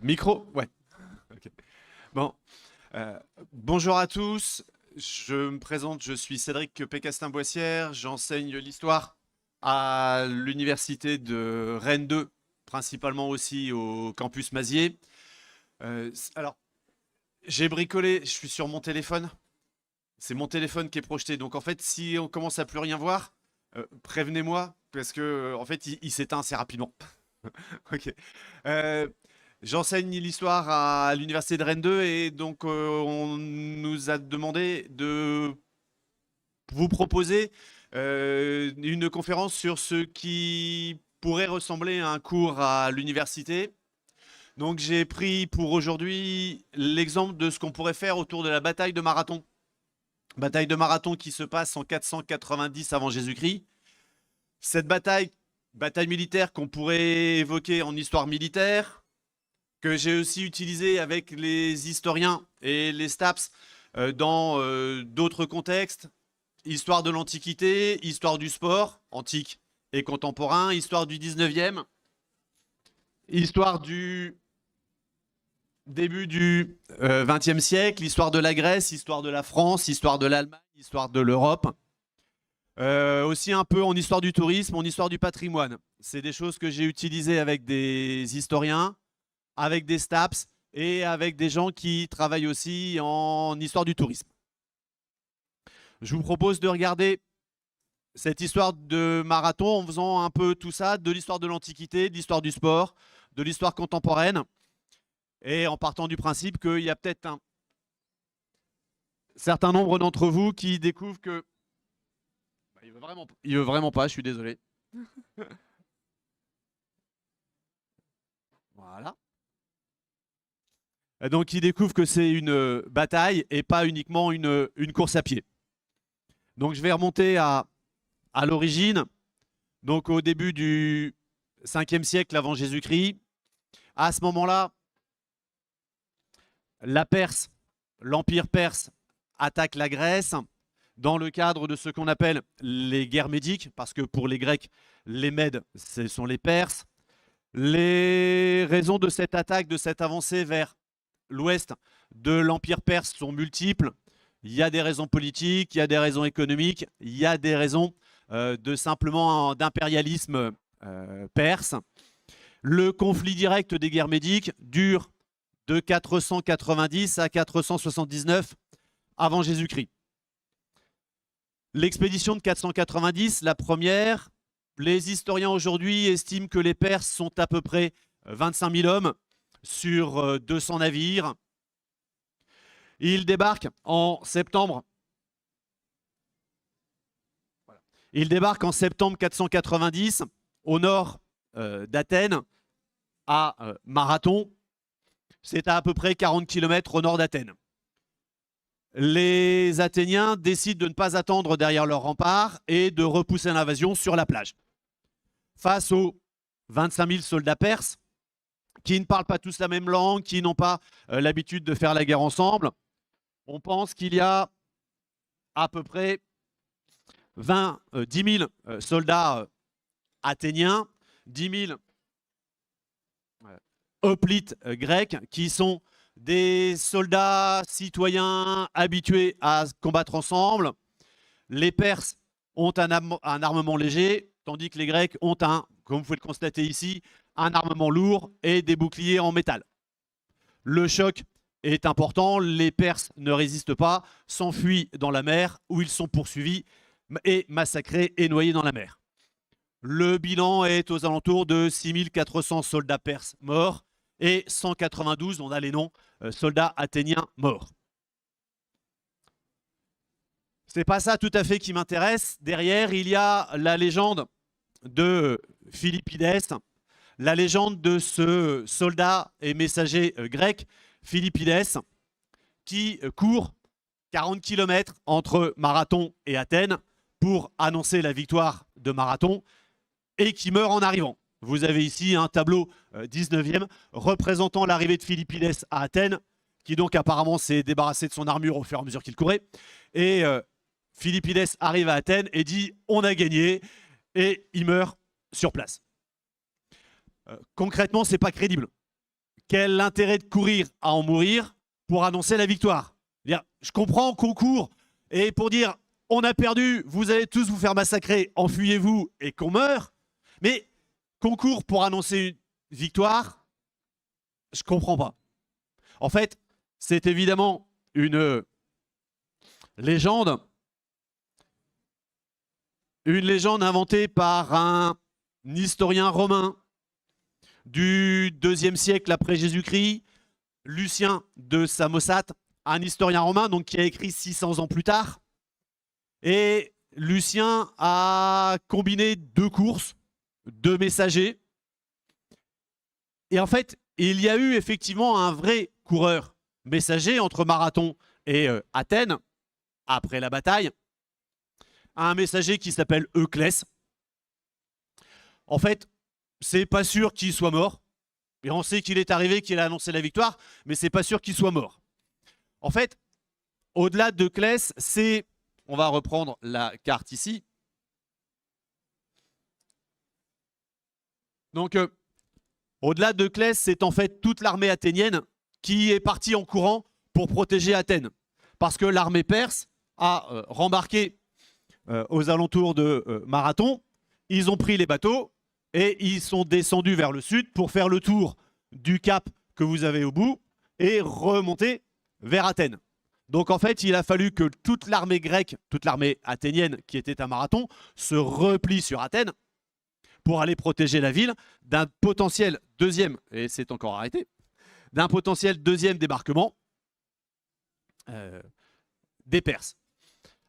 Micro? Ouais. Ok. Bon. euh, Bonjour à tous. Je me présente, je suis Cédric Pécastin-Boissière. J'enseigne l'histoire à l'université de Rennes 2, principalement aussi au campus Mazier. Alors, j'ai bricolé, je suis sur mon téléphone. C'est mon téléphone qui est projeté. Donc en fait, si on commence à plus rien voir, prévenez-moi parce que en fait, il s'éteint assez rapidement. Ok. Euh, J'enseigne l'histoire à l'université de Rennes 2 et donc on nous a demandé de vous proposer une conférence sur ce qui pourrait ressembler à un cours à l'université. Donc j'ai pris pour aujourd'hui l'exemple de ce qu'on pourrait faire autour de la bataille de Marathon. Bataille de Marathon qui se passe en 490 avant Jésus-Christ. Cette bataille, bataille militaire qu'on pourrait évoquer en histoire militaire, que j'ai aussi utilisé avec les historiens et les STAPS dans d'autres contextes. Histoire de l'Antiquité, histoire du sport, antique et contemporain, histoire du 19e, histoire du début du 20e siècle, histoire de la Grèce, histoire de la France, histoire de l'Allemagne, histoire de l'Europe. Aussi un peu en histoire du tourisme, en histoire du patrimoine. C'est des choses que j'ai utilisées avec des historiens, avec des STAPS et avec des gens qui travaillent aussi en histoire du tourisme. Je vous propose de regarder cette histoire de marathon en faisant un peu tout ça, de l'histoire de l'Antiquité, de l'histoire du sport, de l'histoire contemporaine, et en partant du principe qu'il y a peut-être un certain nombre d'entre vous qui découvrent que... Bah, il veut vraiment pas, je suis désolé. Voilà. Donc il découvre que c'est une bataille et pas uniquement une course à pied. Donc je vais remonter à l'origine, donc au début du 5e siècle avant Jésus-Christ. À ce moment-là, la Perse, l'Empire perse attaque la Grèce dans le cadre de ce qu'on appelle les guerres médiques, parce que pour les Grecs, les Mèdes, ce sont les Perses. Les raisons de cette attaque, de cette avancée vers l'ouest de l'Empire perse sont multiples. Il y a des raisons politiques, il y a des raisons économiques, il y a des raisons de simplement d'impérialisme perse. Le conflit direct des guerres médiques dure de 490 à 479 avant Jésus-Christ. L'expédition de 490, la première, les historiens aujourd'hui estiment que les Perses sont à peu près 25 000 hommes sur 200 navires. Ils débarquent en septembre. Ils débarquent en septembre 490 au nord d'Athènes, à Marathon. C'est à peu près 40 km au nord d'Athènes. Les Athéniens décident de ne pas attendre derrière leur rempart et de repousser l'invasion sur la plage. Face aux 25 000 soldats perses, qui ne parlent pas tous la même langue, qui n'ont pas l'habitude de faire la guerre ensemble, on pense qu'il y a à peu près 10 000 soldats athéniens, 10 000 hoplites grecs, qui sont des soldats citoyens habitués à combattre ensemble. Les Perses ont un armement léger, tandis que les Grecs ont comme vous pouvez le constater ici, un armement lourd et des boucliers en métal. Le choc est important, les Perses ne résistent pas, s'enfuient dans la mer où ils sont poursuivis et massacrés et noyés dans la mer. Le bilan est aux alentours de 6400 soldats perses morts et 192, on a les noms, soldats athéniens morts. C'est pas ça tout à fait qui m'intéresse. Derrière, il y a la légende de Philippides, la légende de ce soldat et messager grec, Philippides, qui court 40 km entre Marathon et Athènes pour annoncer la victoire de Marathon et qui meurt en arrivant. Vous avez ici un tableau 19e représentant l'arrivée de Philippides à Athènes, qui donc apparemment s'est débarrassé de son armure au fur et à mesure qu'il courait. Et Philippides arrive à Athènes et dit « on a gagné » et il meurt sur place. Concrètement, ce n'est pas crédible. quel intérêt de courir à en mourir pour annoncer la victoire? Je comprends qu'on court et pour dire on a perdu, vous allez tous vous faire massacrer, enfuyez-vous et qu'on meurt, mais qu'on court pour annoncer une victoire, je comprends pas. En fait, c'est évidemment une légende inventée par un historien romain du IIe siècle après Jésus-Christ, Lucien de Samosate, un historien romain donc, qui a écrit 600 ans plus tard. Et Lucien a combiné deux courses, deux messagers. Et en fait, il y a eu effectivement un vrai coureur messager entre Marathon et Athènes, après la bataille. Un messager qui s'appelle Euclès. En fait, c'est pas sûr qu'il soit mort. Et on sait qu'il est arrivé, qu'il a annoncé la victoire, mais c'est pas sûr qu'il soit mort. En fait, au-delà d'Euclès, c'est... On va reprendre la carte ici. Donc, au-delà d'Euclès, c'est en fait toute l'armée athénienne qui est partie en courant pour protéger Athènes. Parce que l'armée perse a rembarqué aux alentours de Marathon. Ils ont pris les bateaux et ils sont descendus vers le sud pour faire le tour du cap que vous avez au bout et remonter vers Athènes. Donc en fait, il a fallu que toute l'armée grecque, toute l'armée athénienne qui était à Marathon, se replie sur Athènes pour aller protéger la ville d'un potentiel deuxième, et c'est encore arrêté, d'un potentiel deuxième débarquement des Perses.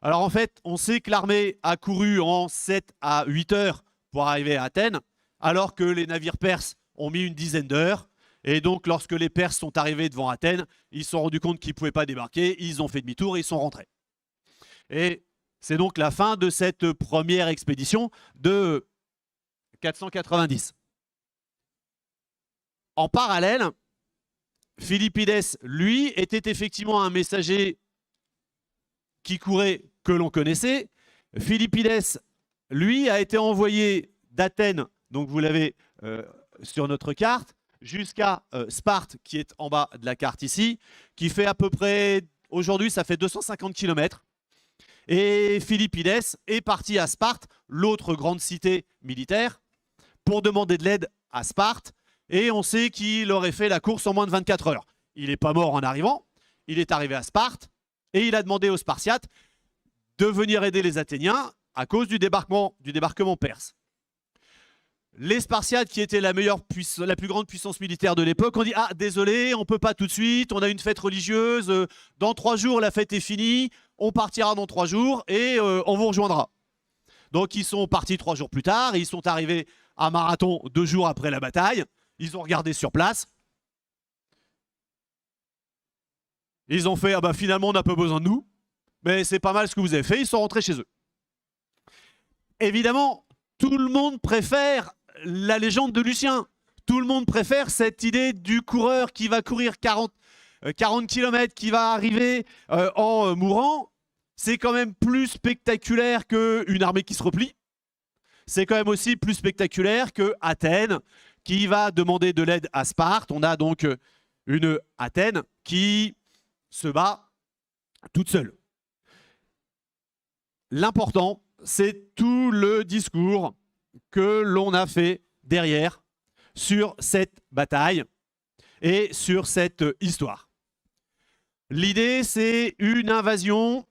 Alors en fait, on sait que l'armée a couru en 7 à 8 heures pour arriver à Athènes, alors que les navires perses ont mis une dizaine d'heures. Et donc, lorsque les Perses sont arrivés devant Athènes, ils se sont rendus compte qu'ils ne pouvaient pas débarquer, ils ont fait demi-tour et ils sont rentrés. Et c'est donc la fin de cette première expédition de 490. En parallèle, Philippides, lui, était effectivement un messager qui courait, que l'on connaissait. Philippides, lui, a été envoyé d'Athènes, donc vous l'avez sur notre carte, jusqu'à Sparte, qui est en bas de la carte ici, qui fait à peu près, aujourd'hui, ça fait 250 km. Et Philippides est parti à Sparte, l'autre grande cité militaire, pour demander de l'aide à Sparte. Et on sait qu'il aurait fait la course en moins de 24 heures. Il n'est pas mort en arrivant, il est arrivé à Sparte, et il a demandé aux Spartiates de venir aider les Athéniens à cause du débarquement perse. Les Spartiates, qui étaient la plus grande puissance militaire de l'époque, ont dit « Ah, désolé, on ne peut pas tout de suite, on a une fête religieuse, dans 3 jours, la fête est finie, on partira dans 3 jours et on vous rejoindra. » Donc, ils sont partis 3 jours plus tard, ils sont arrivés à Marathon 2 jours après la bataille, ils ont regardé sur place, ils ont fait « Ah bah finalement, on n'a pas besoin de nous, mais c'est pas mal ce que vous avez fait », ils sont rentrés chez eux. Évidemment, tout le monde préfère la légende de Lucien. Tout le monde préfère cette idée du coureur qui va courir 40 km, qui va arriver en mourant. C'est quand même plus spectaculaire qu'une armée qui se replie. C'est quand même aussi plus spectaculaire que Athènes qui va demander de l'aide à Sparte. On a donc une Athènes qui se bat toute seule. L'important, c'est tout le discours que l'on a fait derrière sur cette bataille et sur cette histoire. L'idée, c'est une invasion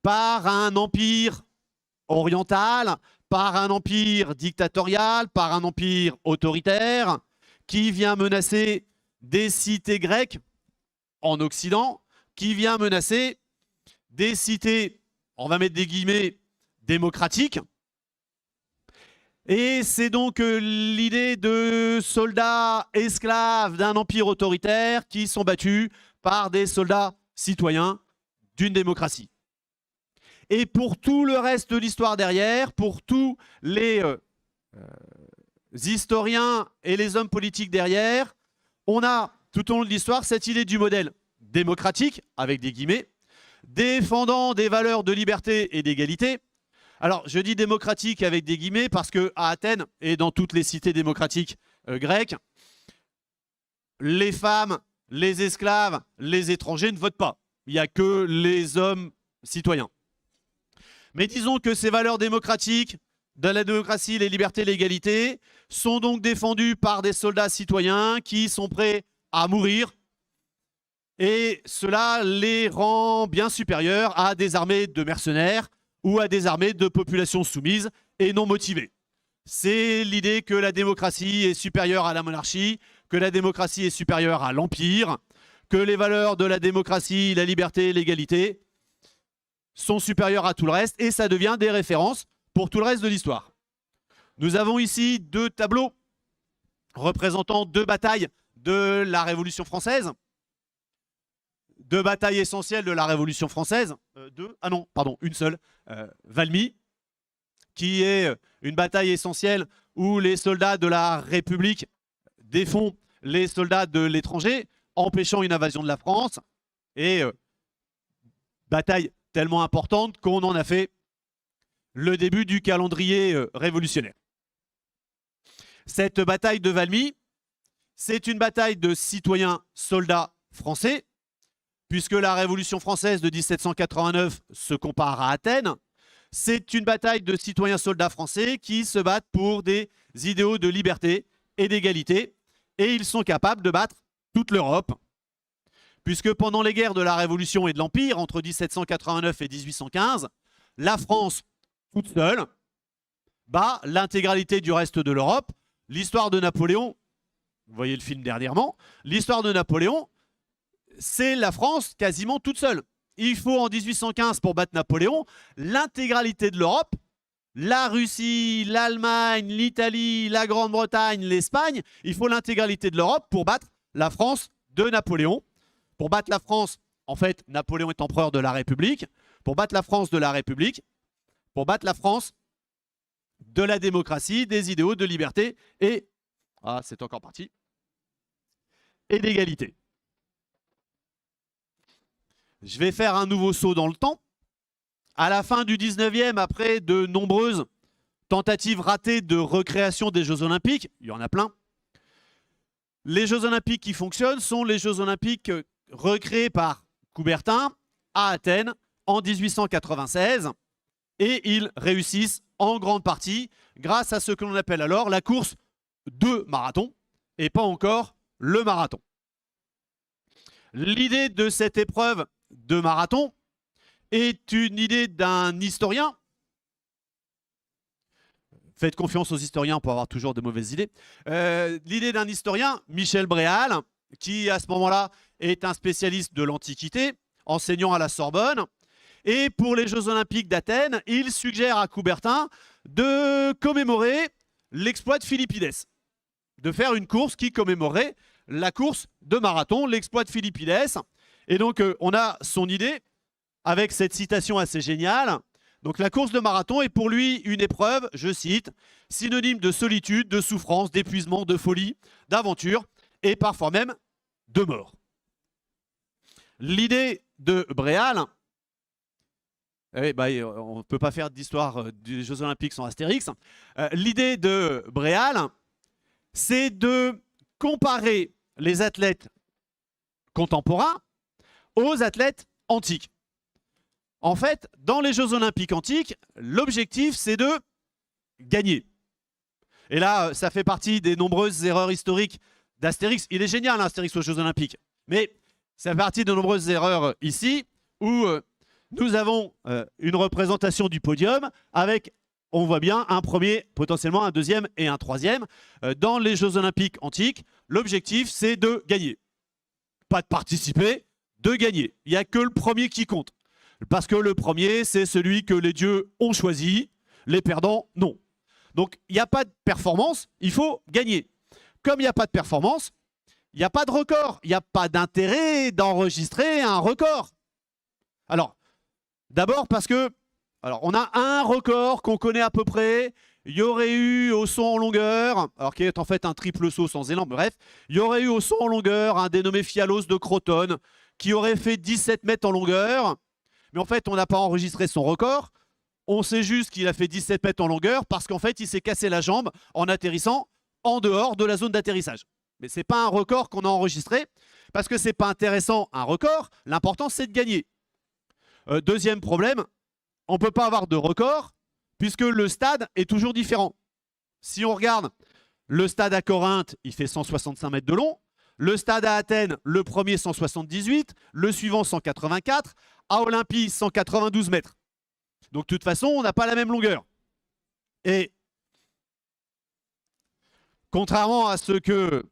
par un empire oriental, par un empire dictatorial, par un empire autoritaire qui vient menacer des cités grecques en Occident, qui vient menacer des cités, on va mettre des guillemets, démocratiques. Et c'est donc l'idée de soldats esclaves d'un empire autoritaire qui sont battus par des soldats citoyens d'une démocratie. Et pour tout le reste de l'histoire derrière, pour tous les historiens et les hommes politiques derrière, on a tout au long de l'histoire cette idée du modèle démocratique, avec des guillemets, défendant des valeurs de liberté et d'égalité. Alors, je dis démocratique avec des guillemets parce qu'à Athènes et dans toutes les cités démocratiques grecques, les femmes, les esclaves, les étrangers ne votent pas. Il n'y a que les hommes citoyens. Mais disons que ces valeurs démocratiques, de la démocratie, les libertés, l'égalité, sont donc défendues par des soldats citoyens qui sont prêts à mourir. Et cela les rend bien supérieurs à des armées de mercenaires ou à des armées de populations soumises et non motivées. C'est l'idée que la démocratie est supérieure à la monarchie, que la démocratie est supérieure à l'empire, que les valeurs de la démocratie, la liberté, l'égalité sont supérieures à tout le reste, et ça devient des références pour tout le reste de l'histoire. Nous avons ici deux tableaux représentant deux batailles de la Révolution française. Deux batailles essentielles de la Révolution française. Une seule. Valmy, qui est une bataille essentielle où les soldats de la République défont les soldats de l'étranger, empêchant une invasion de la France. Et bataille tellement importante qu'on en a fait le début du calendrier révolutionnaire. Cette bataille de Valmy, c'est une bataille de citoyens soldats français, puisque la Révolution française de 1789 se compare à Athènes. C'est une bataille de citoyens soldats français qui se battent pour des idéaux de liberté et d'égalité, et ils sont capables de battre toute l'Europe, puisque pendant les guerres de la Révolution et de l'Empire, entre 1789 et 1815, la France, toute seule, bat l'intégralité du reste de l'Europe. L'histoire de Napoléon, vous voyez le film dernièrement, l'histoire de Napoléon, c'est la France quasiment toute seule. Il faut en 1815, pour battre Napoléon, l'intégralité de l'Europe, la Russie, l'Allemagne, l'Italie, la Grande-Bretagne, l'Espagne, il faut l'intégralité de l'Europe pour battre la France de Napoléon. Pour battre la France, en fait, Napoléon est empereur de la République. Pour battre la France de la République, pour battre la France de la démocratie, des idéaux de liberté et, c'est encore parti, et d'égalité. Je vais faire un nouveau saut dans le temps. À la fin du 19e, après de nombreuses tentatives ratées de recréation des Jeux Olympiques, il y en a plein, les Jeux Olympiques qui fonctionnent sont les Jeux Olympiques recréés par Coubertin à Athènes en 1896, et ils réussissent en grande partie grâce à ce que l'on appelle alors la course de marathon, et pas encore le marathon. L'idée de cette épreuve de marathon est une idée d'un historien. Faites confiance aux historiens pour avoir toujours de mauvaises idées. L'idée d'un historien, Michel Bréal, qui à ce moment-là est un spécialiste de l'Antiquité, enseignant à la Sorbonne. Et pour les Jeux Olympiques d'Athènes, il suggère à Coubertin de commémorer l'exploit de Philippides, de faire une course qui commémorerait la course de marathon, l'exploit de Philippides. Et donc, on a son idée avec cette citation assez géniale. Donc, la course de marathon est pour lui une épreuve, je cite, synonyme de solitude, de souffrance, d'épuisement, de folie, d'aventure et parfois même de mort. L'idée de Bréal, on ne peut pas faire d'histoire des Jeux Olympiques sans Astérix. L'idée de Bréal, c'est de comparer les athlètes contemporains aux athlètes antiques. En fait, dans les Jeux Olympiques antiques, l'objectif, c'est de gagner. Et là, ça fait partie des nombreuses erreurs historiques d'Astérix. Il est génial, Astérix aux Jeux Olympiques. Mais ça fait partie de nombreuses erreurs ici, où nous avons une représentation du podium avec, on voit bien, un premier, potentiellement un deuxième et un troisième. Dans les Jeux Olympiques antiques, l'objectif, c'est de gagner. Pas de participer, de gagner. Il n'y a que le premier qui compte. Parce que le premier, c'est celui que les dieux ont choisi. Les perdants, non. Donc, il n'y a pas de performance, il faut gagner. Comme il n'y a pas de performance, il n'y a pas de record. Il n'y a pas d'intérêt d'enregistrer un record. Alors, d'abord parce que, on a un record qu'on connaît à peu près. Il y aurait eu au saut en longueur, alors qui est en fait un triple saut sans élan, bref, il y aurait eu au saut en longueur un dénommé Fialos de Crotone qui aurait fait 17 mètres en longueur. Mais en fait, on n'a pas enregistré son record. On sait juste qu'il a fait 17 mètres en longueur parce qu'en fait, il s'est cassé la jambe en atterrissant en dehors de la zone d'atterrissage. Mais ce n'est pas un record qu'on a enregistré, parce que ce n'est pas intéressant un record, l'important c'est de gagner. Deuxième problème, on ne peut pas avoir de record, puisque le stade est toujours différent. Si on regarde, le stade à Corinthe, il fait 165 mètres de long, le stade à Athènes, le premier 178, le suivant 184, à Olympie 192 mètres. Donc de toute façon, on n'a pas la même longueur. Et contrairement à ce que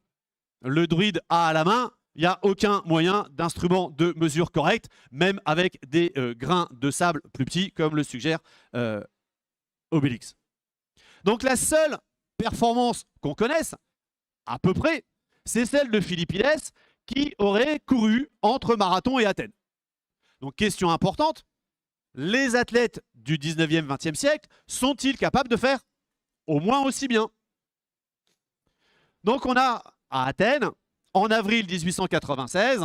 le druide a à la main, il n'y a aucun moyen d'instrument de mesure correct, même avec des grains de sable plus petits, comme le suggère Obélix. Donc la seule performance qu'on connaisse, à peu près, c'est celle de Philippides, qui aurait couru entre Marathon et Athènes. Donc question importante, les athlètes du 19e, 20e siècle sont-ils capables de faire au moins aussi bien? Donc on a à Athènes, en avril 1896,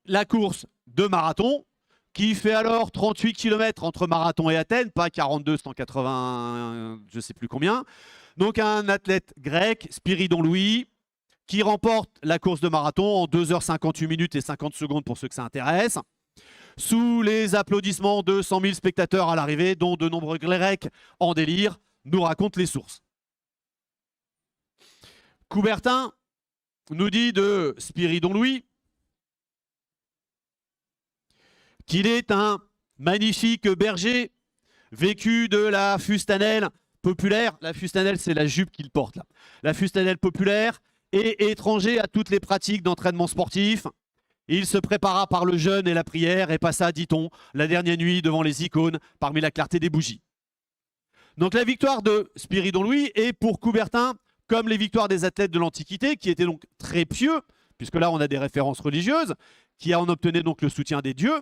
la course de marathon, qui fait alors 38 km entre Marathon et Athènes, pas 42, 180, je ne sais plus combien. Donc un athlète grec, Spyridon Louis, qui remporte la course de marathon en 2h58 minutes et 50 secondes pour ceux que ça intéresse, sous les applaudissements de 100 000 spectateurs à l'arrivée, dont de nombreux Grecs en délire, nous racontent les sources. Coubertin nous dit de Spyridon Louis qu'il est un magnifique berger vécu de la fustanelle populaire. La fustanelle, c'est la jupe qu'il porte là. La fustanelle populaire, et étranger à toutes les pratiques d'entraînement sportif. Il se prépara par le jeûne et la prière et passa, dit-on, la dernière nuit devant les icônes parmi la clarté des bougies. Donc la victoire de Spyridon Louis est pour Coubertin comme les victoires des athlètes de l'Antiquité, qui étaient donc très pieux, puisque là on a des références religieuses, qui en obtenaient donc le soutien des dieux.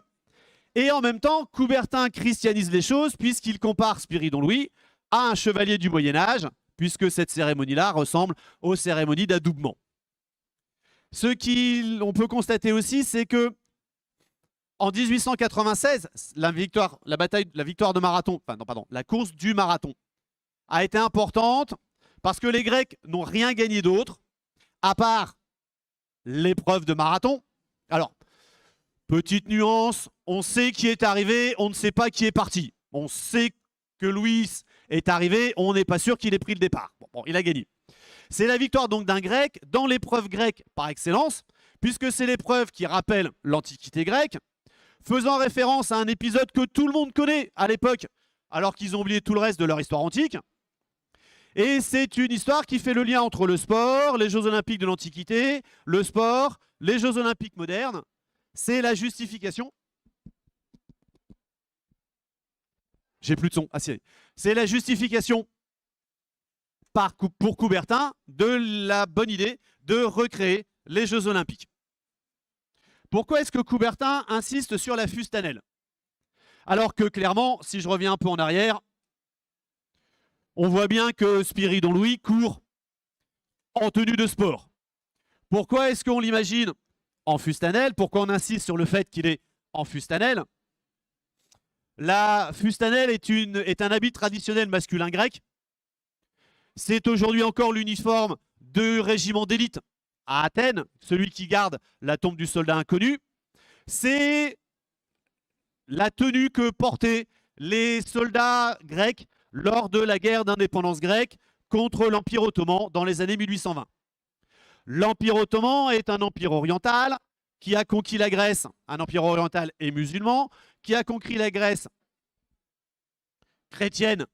Et en même temps, Coubertin christianise les choses, puisqu'il compare Spyridon Louis à un chevalier du Moyen-Âge, puisque cette cérémonie-là ressemble aux cérémonies d'adoubement. Ce qu'on peut constater aussi, c'est que en 1896, la victoire de marathon, la course du marathon a été importante parce que les Grecs n'ont rien gagné d'autre, à part l'épreuve de marathon. Alors, petite nuance, on sait qui est arrivé, on ne sait pas qui est parti. On sait que Louis est arrivé, on n'est pas sûr qu'il ait pris le départ. Bon, il a gagné. C'est la victoire donc d'un Grec dans l'épreuve grecque par excellence, puisque c'est l'épreuve qui rappelle l'Antiquité grecque, faisant référence à un épisode que tout le monde connaît à l'époque, alors qu'ils ont oublié tout le reste de leur histoire antique. Et c'est une histoire qui fait le lien entre le sport, les Jeux Olympiques de l'Antiquité, le sport, les Jeux Olympiques modernes. C'est la justification. J'ai plus de son. Ah, c'est la justification pour Coubertin de la bonne idée de recréer les Jeux Olympiques. Pourquoi est-ce que Coubertin insiste sur la fustanelle? Alors que clairement, si je reviens un peu en arrière, on voit bien que Spyridon Louis court en tenue de sport. Pourquoi est-ce qu'on l'imagine en fustanelle? Pourquoi on insiste sur le fait qu'il est en fustanelle? La fustanelle est un habit traditionnel masculin grec. C'est aujourd'hui encore l'uniforme de régiment d'élite à Athènes, celui qui garde la tombe du soldat inconnu. C'est la tenue que portaient les soldats grecs lors de la guerre d'indépendance grecque contre l'Empire ottoman dans les années 1820. L'Empire ottoman est un empire oriental qui a conquis la Grèce, un empire oriental et musulman, qui a conquis la Grèce chrétienne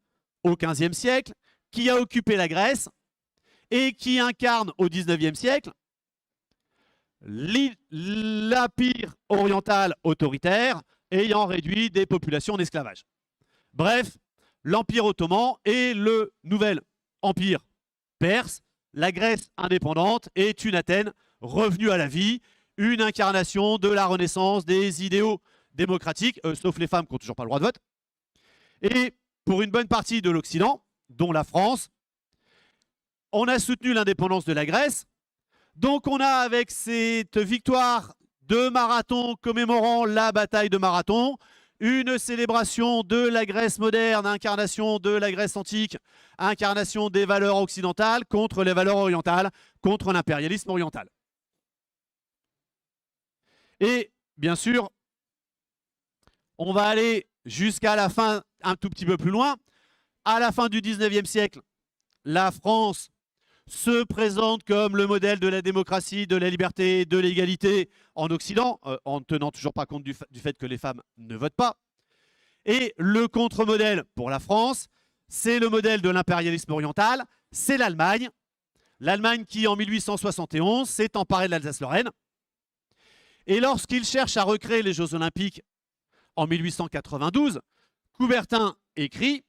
au XVe siècle, qui a occupé la Grèce et qui incarne au XIXe siècle l'empire oriental autoritaire ayant réduit des populations en esclavage. Bref, l'Empire ottoman et le nouvel empire perse, la Grèce indépendante, est une Athènes revenue à la vie, une incarnation de la renaissance des idéaux démocratiques, sauf les femmes qui n'ont toujours pas le droit de vote. Et pour une bonne partie de l'Occident, dont la France, on a soutenu l'indépendance de la Grèce. Donc on a, avec cette victoire de Marathon commémorant la bataille de Marathon, une célébration de la Grèce moderne, incarnation de la Grèce antique, incarnation des valeurs occidentales contre les valeurs orientales, contre l'impérialisme oriental. Et bien sûr, on va aller jusqu'à la fin, un tout petit peu plus loin. À la fin du 19e siècle, la France se présente comme le modèle de la démocratie, de la liberté, de l'égalité en Occident, en ne tenant toujours pas compte du fait que les femmes ne votent pas. Et le contre-modèle pour la France, c'est le modèle de l'impérialisme oriental, c'est l'Allemagne. L'Allemagne qui, en 1871, s'est emparée de l'Alsace-Lorraine. Et lorsqu'il cherche à recréer les Jeux Olympiques en 1892, Coubertin écrit: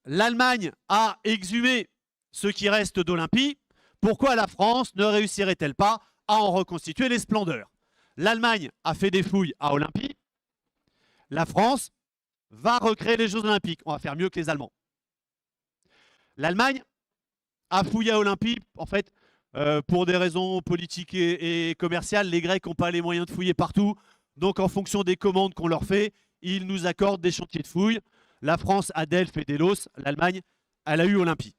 l'Allemagne a exhumé ce qui reste d'Olympie, pourquoi la France ne réussirait-elle pas à en reconstituer les splendeurs? L'Allemagne a fait des fouilles à Olympie, la France va recréer les Jeux Olympiques. On va faire mieux que les Allemands. L'Allemagne a fouillé à Olympie, en fait, pour des raisons politiques et commerciales. Les Grecs n'ont pas les moyens de fouiller partout, donc en fonction des commandes qu'on leur fait, ils nous accordent des chantiers de fouilles. La France a Delphes et Délos, l'Allemagne, elle a eu Olympie.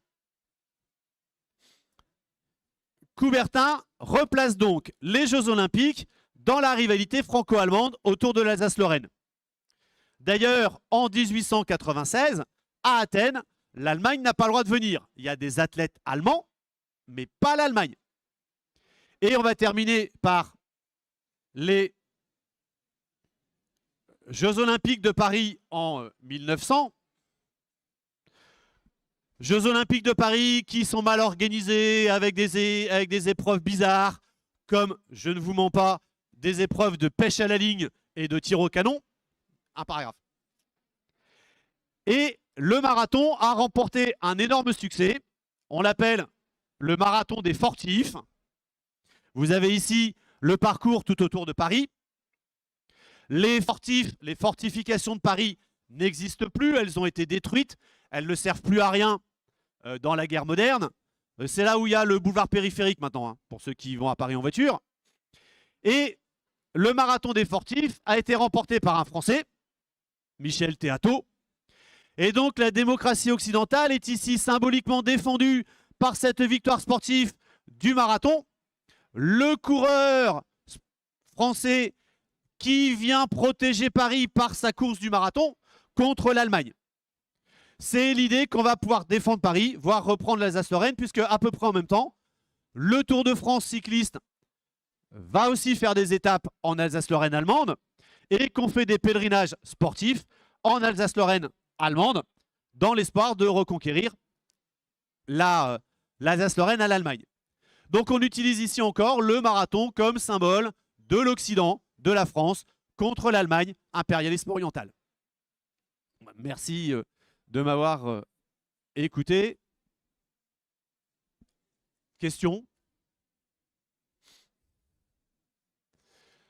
Coubertin replace donc les Jeux Olympiques dans la rivalité franco-allemande autour de l'Alsace-Lorraine. D'ailleurs, en 1896, à Athènes, l'Allemagne n'a pas le droit de venir. Il y a des athlètes allemands, mais pas l'Allemagne. Et on va terminer par les Jeux Olympiques de Paris en 1900. Jeux Olympiques de Paris qui sont mal organisés, avec des épreuves bizarres, comme, je ne vous mens pas, des épreuves de pêche à la ligne et de tir au canon. Un paragraphe. Et le marathon a remporté un énorme succès. On l'appelle le marathon des fortifs. Vous avez ici le parcours tout autour de Paris. Les fortifs, les fortifications de Paris n'existent plus, elles ont été détruites, elles ne servent plus à rien dans la guerre moderne. C'est là où il y a le boulevard périphérique maintenant, hein, pour ceux qui vont à Paris en voiture. Et le marathon des fortifs a été remporté par un Français, Michel Théato. Et donc la démocratie occidentale est ici symboliquement défendue par cette victoire sportive du marathon. Le coureur français qui vient protéger Paris par sa course du marathon contre l'Allemagne. C'est l'idée qu'on va pouvoir défendre Paris, voire reprendre l'Alsace-Lorraine, puisque à peu près en même temps, le Tour de France cycliste va aussi faire des étapes en Alsace-Lorraine allemande et qu'on fait des pèlerinages sportifs en Alsace-Lorraine allemande dans l'espoir de reconquérir l'Alsace-Lorraine à l'Allemagne. Donc on utilise ici encore le marathon comme symbole de l'Occident, de la France, contre l'Allemagne, impérialisme oriental. Merci de m'avoir écouté. Question ?